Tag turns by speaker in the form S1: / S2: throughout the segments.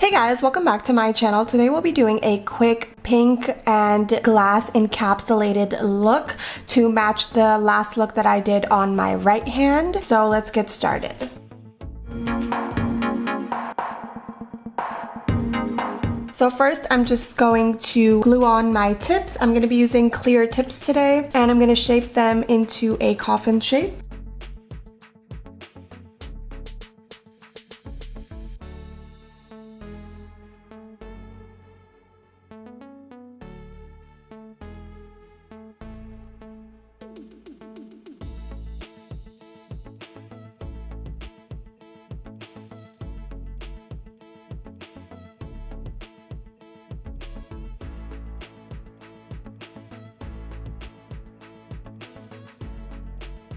S1: Hey guys, welcome back to my channel. Today we'll be doing a quick pink and glass encapsulated look to match the last look that I did on my right hand. So let's get started. So first I'm just going to glue on my tips. I'm going to be using clear tips today and I'm going to shape them into a coffin shape.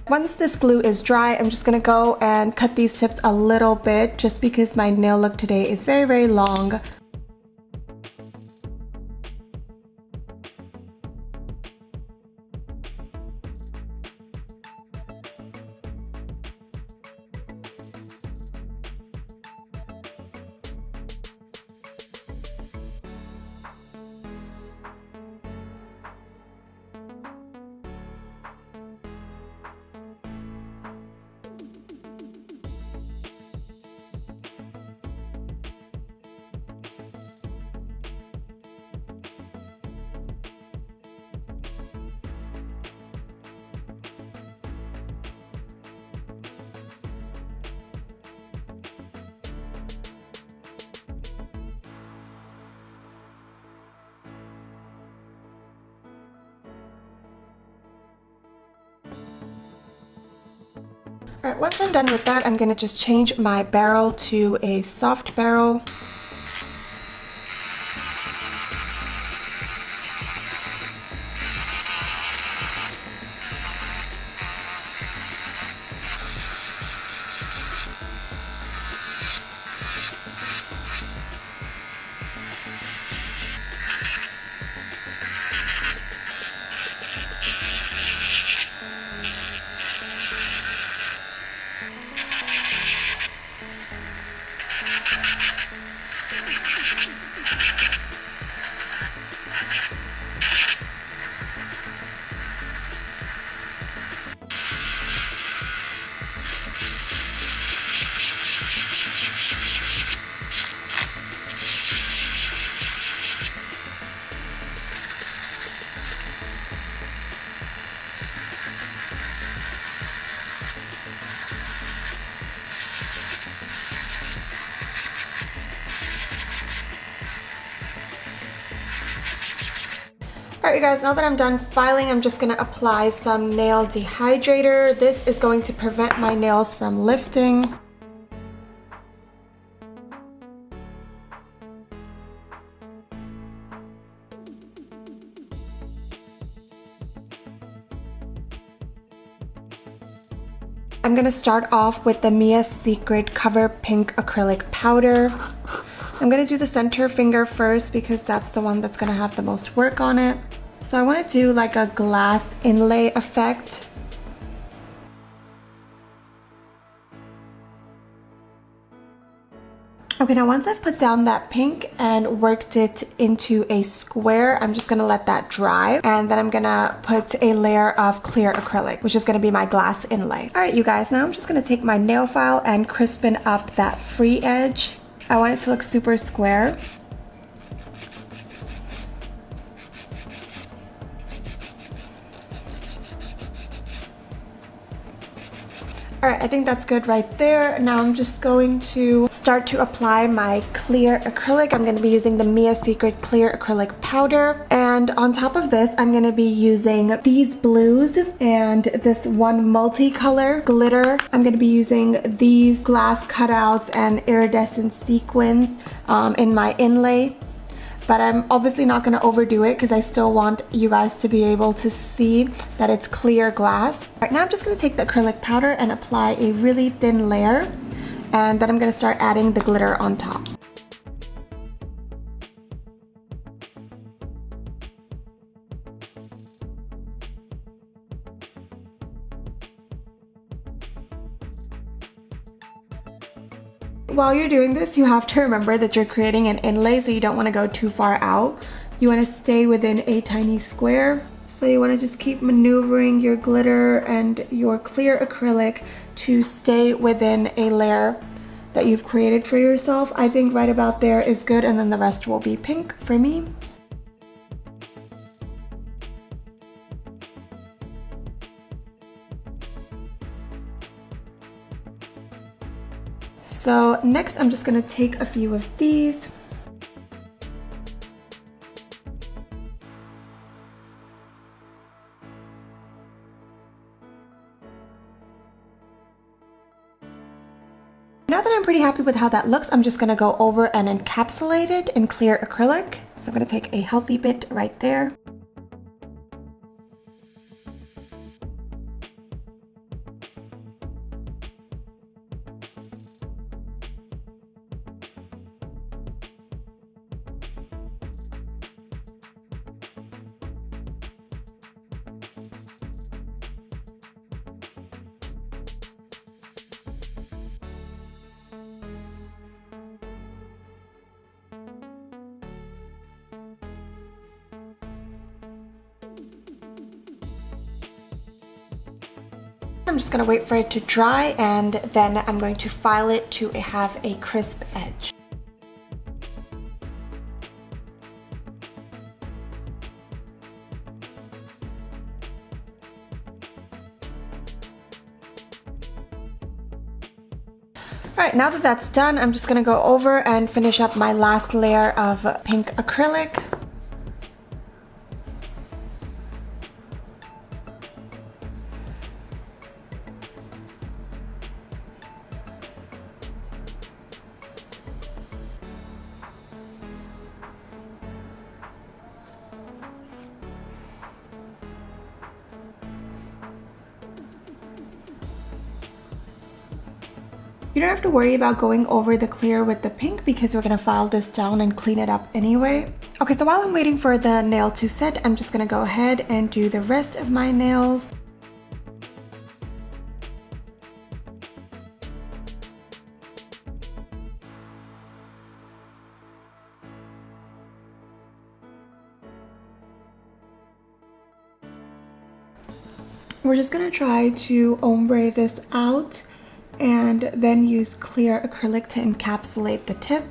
S1: Once this glue is dry, I'm just gonna go and cut these tips a little bit just because my nail look today is very long. Alright, once I'm done with that, I'm going to just change my barrel to a soft barrel. Alright you guys, now that I'm done filing, I'm just going to apply some nail dehydrator. This is going to prevent my nails from lifting. I'm going to start off with the Mia Secret Cover Pink Acrylic Powder. I'm going to do the center finger first because that's the one that's going to have the most work on it. So I want to do like a glass inlay effect. Okay, now once I've put down that pink and worked it into a square, I'm just going to let that dry. And then I'm going to put a layer of clear acrylic, which is going to be my glass inlay. Alright you guys, now I'm just going to take my nail file and crispen up that free edge. I want it to look super square. Alright, I think that's good right there. Now I'm just going to start to apply my clear acrylic. I'm going to be using the Mia Secret Clear Acrylic Powder. And on top of this, I'm going to be using these blues and this one multicolor glitter. I'm going to be using these glass cutouts and iridescent sequins in my inlay. But I'm obviously not going to overdo it because I still want you guys to be able to see that it's clear glass. Right now I'm just going to take the acrylic powder and apply a really thin layer, and then I'm going to start adding the glitter on top. while you're doing this, you have to remember that you're creating an inlay, so you don't want to go too far out. You want to stay within a tiny square. So you want to just keep maneuvering your glitter and your clear acrylic to stay within a layer that you've created for yourself. I think right about there is good, and then the rest will be pink for me. So next I'm just going to take a few of these. Now that I'm pretty happy with how that looks, I'm just going to go over and encapsulate it in clear acrylic. So I'm going to take a healthy bit right there. I'm just going to wait for it to dry, and then I'm going to file it to have a crisp edge. Alright, now that that's done, I'm just going to go over and finish up my last layer of pink acrylic. You don't have to worry about going over the clear with the pink because we're gonna file this down and clean it up anyway. Okay, so while I'm waiting for the nail to set, I'm just gonna go ahead and do the rest of my nails. We're just gonna try to ombre this out and then use clear acrylic to encapsulate the tip.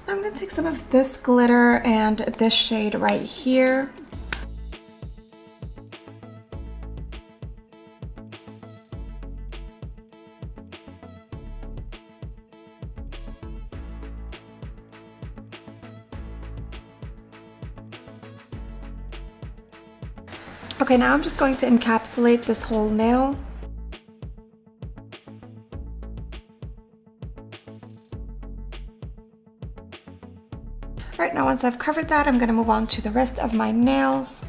S1: I'm going to take some of this glitter and this shade right here. Okay, now I'm just going to encapsulate this whole nail. Alright, now once I've covered that, I'm going to move on to the rest of my nails.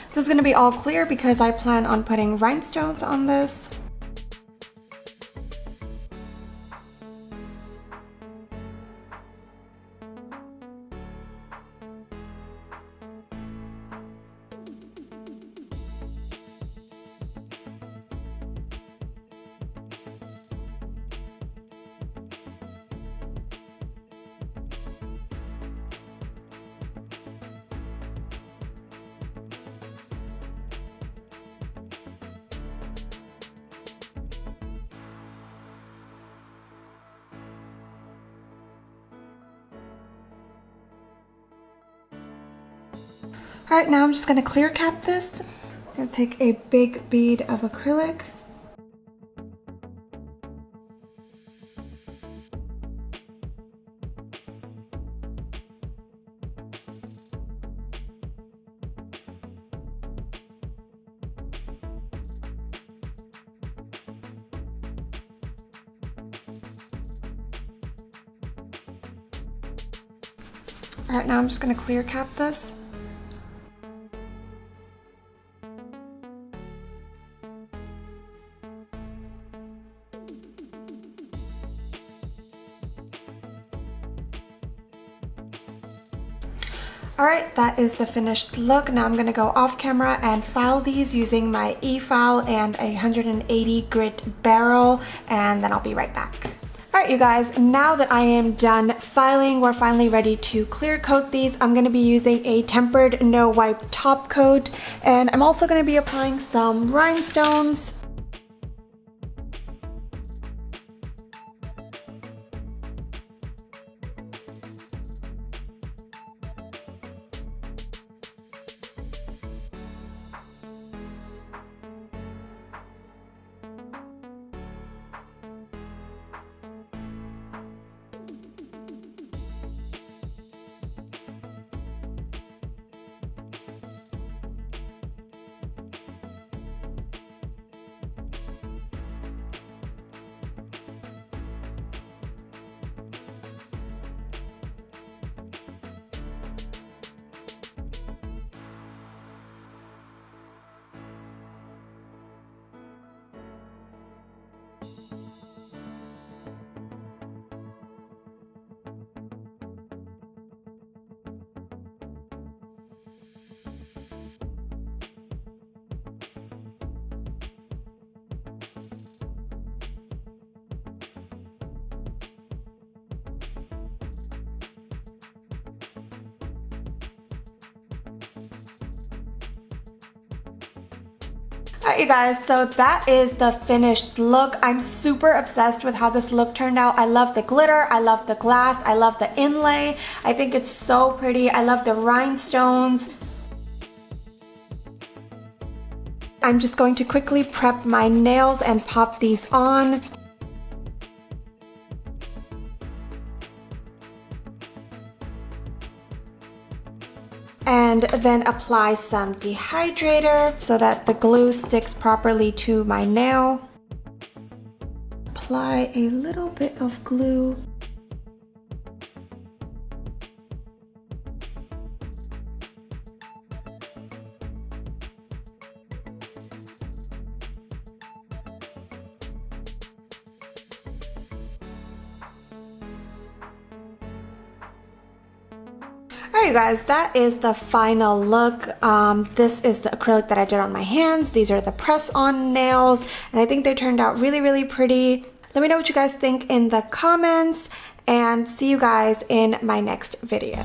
S1: This is going to be all clear because I plan on putting rhinestones on this. Alright, now I'm just going to clear cap this. I'm going to take a big bead of acrylic. All right, now I'm just gonna clear cap this. Alright, that is the finished look. Now I'm going to go off camera and file these using my e-file and a 180 grit barrel, and then I'll be right back. Alright you guys, now that I am done filing, we're finally ready to clear coat these. I'm going to be using a tempered no wipe top coat, and I'm also going to be applying some rhinestones. Alright you guys, so that is the finished look. I'm super obsessed with how this look turned out. I love the glitter, I love the glass, I love the inlay. I think it's so pretty. I love the rhinestones. I'm just going to quickly prep my nails and pop these on. And then apply some dehydrator so that the glue sticks properly to my nail. Apply a little bit of glue. Alright you guys, that is the final look. This is the acrylic that I did on my hands. These are the press-on nails, and I think they turned out really, really pretty. Let me know what you guys think in the comments, and see you guys in my next video.